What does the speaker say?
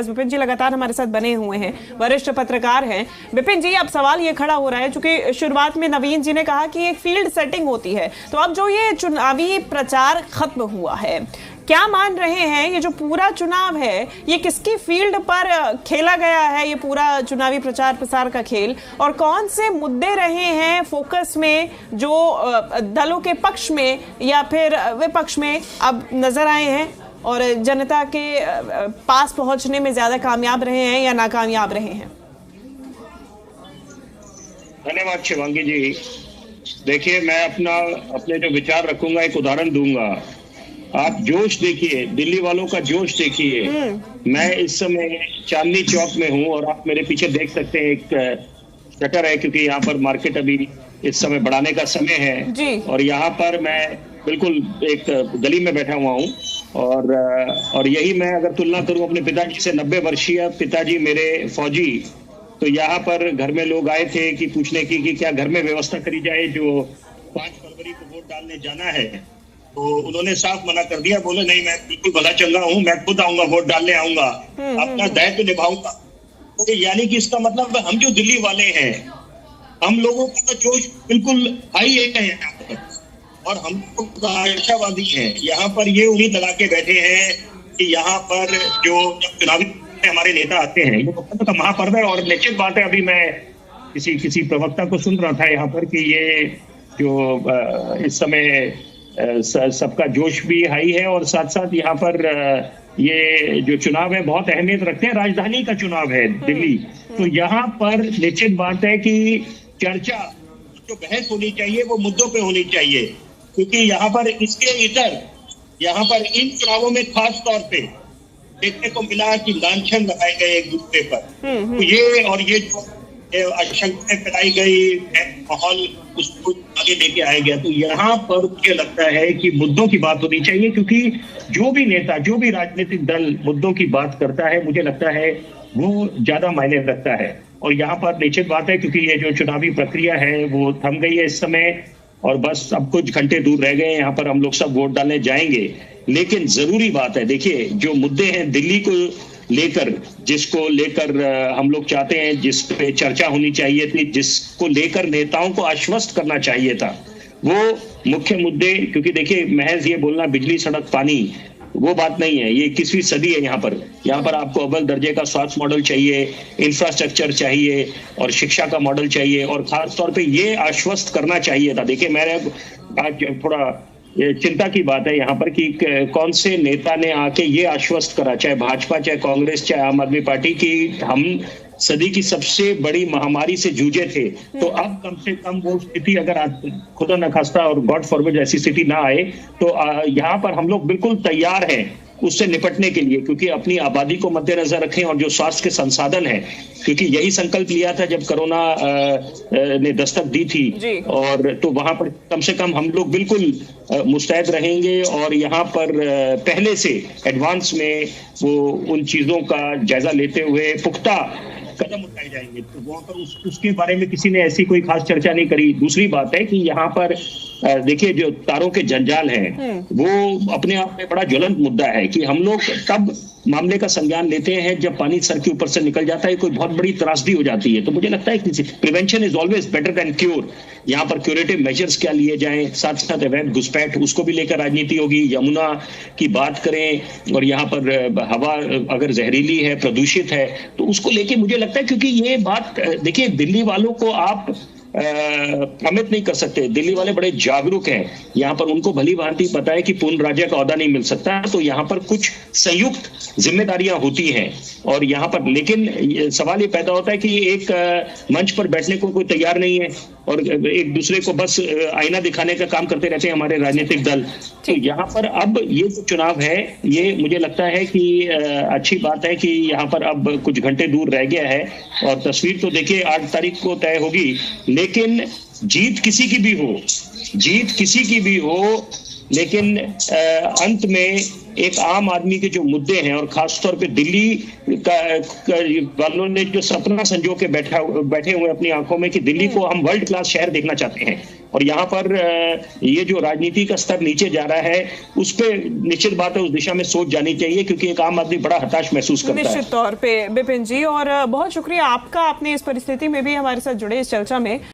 विपिन जी लगातार हमारे साथ बने हुए हैं, वरिष्ठ पत्रकार हैं। विपिन जी, अब सवाल ये खड़ा हो रहा है, चूंकि शुरुआत में नवीन जी ने कहा कि एक फील्ड सेटिंग होती है, तो अब जो ये चुनावी प्रचार खत्म हुआ है, क्या मान रहे हैं ये जो पूरा चुनाव है ये किसकी फील्ड पर खेला गया है, ये पूरा चुनावी प्रचार प्रसार का खेल, और कौन से मुद्दे रहे हैं फोकस में जो दलों के पक्ष में या फिर विपक्ष में अब नजर आए हैं और जनता के पास पहुंचने में ज्यादा कामयाब रहे हैं या नाकामयाब रहे हैं? धन्यवाद शिवांगी जी। देखिए, मैं अपने जो विचार रखूंगा, एक उदाहरण दूंगा। आप जोश देखिए, दिल्ली वालों का जोश देखिए। मैं इस समय चांदनी चौक में हूं और आप मेरे पीछे देख सकते हैं एक शटर है, क्योंकि यहाँ पर मार्केट अभी इस समय बढ़ाने का समय है जी। और यहाँ पर मैं बिल्कुल एक गली में बैठा हुआ हूँ और यही मैं अगर तुलना करूं अपने पिताजी से, 90 वर्षीय पिताजी मेरे फौजी, तो यहाँ पर घर में लोग आए थे कि पूछने की कि क्या घर में व्यवस्था करी जाए, जो 5 फरवरी को वोट डालने जाना है। तो उन्होंने साफ मना कर दिया, बोले नहीं, मैं बिल्कुल भला चंगा हूँ, मैं खुद आऊंगा, वोट डालने आऊंगा, अपना दायित्व निभाऊंगा। तो यानी कि इसका मतलब हम जो दिल्ली वाले हैं, हम लोगों का तो जोश बिल्कुल हाई है यहाँ पर, और हम लोग आशावादी हैं। यहाँ पर ये उम्मीद लगा के बैठे हैं कि यहाँ पर जो चुनावी हमारे नेता आते हैं, ये लोकतंत्र का महापर्व है। और निश्चित बात है, अभी मैं किसी प्रवक्ता को सुन रहा था यहाँ पर कि ये जो इस समय सबका जोश भी हाई है और साथ साथ यहाँ पर ये जो चुनाव है बहुत अहमियत रखते हैं, राजधानी का चुनाव है दिल्ली। तो यहाँ पर निश्चित बात है कि चर्चा, जो बहस होनी चाहिए वो मुद्दों पे होनी चाहिए, क्योंकि यहाँ पर इसके इतर यहाँ पर इन चुनावों में खास तौर पे देखने को मिला कि लांछन लगाए गए एक दूसरे पर। तो ये और ये जो आशंकाएं फैलाई गई, माहौल उसको आगे लेके आया गया। तो यहाँ पर मुझे लगता है कि मुद्दों की बात होनी चाहिए, क्योंकि जो भी नेता, जो भी राजनीतिक दल मुद्दों की बात करता है, मुझे लगता है वो ज्यादा मायने रखता है। और यहाँ पर निश्चित बात है, क्योंकि ये जो चुनावी प्रक्रिया है वो थम गई है इस समय और बस अब कुछ घंटे दूर रह गए हैं, यहाँ पर हम लोग सब वोट डालने जाएंगे। लेकिन जरूरी बात है, देखिए जो मुद्दे हैं दिल्ली को लेकर, जिसको लेकर हम लोग चाहते हैं, जिस पे चर्चा होनी चाहिए थी, जिसको लेकर नेताओं को आश्वस्त करना चाहिए था, वो मुख्य मुद्दे, क्योंकि देखिए महज ये बोलना बिजली सड़क पानी वो बात नहीं है। ये 21वीं सदी है। यहाँ पर आपको अव्वल दर्जे का स्वास्थ्य मॉडल चाहिए, इंफ्रास्ट्रक्चर चाहिए और शिक्षा का मॉडल चाहिए, और खास तौर पे ये आश्वस्त करना चाहिए था। देखिए मेरे आज थोड़ा चिंता की बात है यहाँ पर कि कौन से नेता ने आके ये आश्वस्त करा, चाहे भाजपा, चाहे कांग्रेस, चाहे आम आदमी पार्टी, की हम सदी की सबसे बड़ी महामारी से जूझे थे। तो अब कम से कम वो स्थिति अगर खुदा न खास्ता और गॉड फॉरबिड ऐसी स्थिति ना आए, तो यहाँ पर हम लोग बिल्कुल तैयार हैं उससे निपटने के लिए, क्योंकि अपनी आबादी को मद्देनजर रखें और जो स्वास्थ्य के संसाधन है, क्योंकि यही संकल्प लिया था जब कोरोना ने दस्तक दी थी, और तो वहां पर कम से कम हम लोग बिल्कुल मुस्तैद रहेंगे और यहाँ पर पहले से एडवांस में वो उन चीजों का जायजा लेते हुए पुख्ता कदम उठाए जाएंगे। तो वहां पर उसके बारे में किसी ने ऐसी कोई खास चर्चा नहीं करी। दूसरी बात है कि यहाँ पर देखिए जो तारों के जंजाल हैं वो अपने आप में बड़ा ज्वलंत मुद्दा है कि हम लोग तब मामले का संज्ञान लेते हैं जब पानी सर के ऊपर से निकल जाता है, कोई बहुत बड़ी त्रासदी हो जाती है। तो मुझे लगता है कि prevention is always better than cure. यहाँ पर क्यूरेटिव मेजर्स क्या लिए जाएं, साथ साथ अवैध घुसपैठ उसको भी लेकर राजनीति होगी। यमुना की बात करें और यहाँ पर हवा अगर जहरीली है, प्रदूषित है, तो उसको लेके मुझे लगता है, क्योंकि ये बात देखिए दिल्ली वालों को आप भ्रमित नहीं कर सकते। दिल्ली वाले बड़े जागरूक हैं, यहाँ पर उनको भली भांति पता है कि पूर्ण राज्य का ओहदा नहीं मिल सकता, तो यहाँ पर कुछ संयुक्त जिम्मेदारियां होती हैं। और यहाँ पर लेकिन सवाल ये पैदा होता है कि एक मंच पर बैठने को कोई तैयार नहीं है और एक दूसरे को बस आईना दिखाने का काम करते रहते हैं हमारे राजनीतिक दल। तो यहाँ पर अब ये जो चुनाव है, ये मुझे लगता है कि अच्छी बात है कि यहाँ पर अब कुछ घंटे दूर रह गया है और तस्वीर तो देखिए 8 तारीख को तय होगी। लेकिन जीत किसी की भी हो, लेकिन अंत में एक आम आदमी के जो मुद्दे हैं, और खासतौर पे दिल्ली वालों ने जो सपना संजो के बैठे हुए अपनी आंखों में कि दिल्ली को हम वर्ल्ड क्लास शहर देखना चाहते हैं, और यहाँ पर ये जो राजनीति का स्तर नीचे जा रहा है उस पे निश्चित बात है उस दिशा में सोच जानी चाहिए, क्योंकि एक आम आदमी बड़ा हताश महसूस करता है। निश्चित तौर पे विपिन जी, और बहुत शुक्रिया आपका, आपने इस परिस्थिति में भी हमारे साथ जुड़े इस चर्चा में।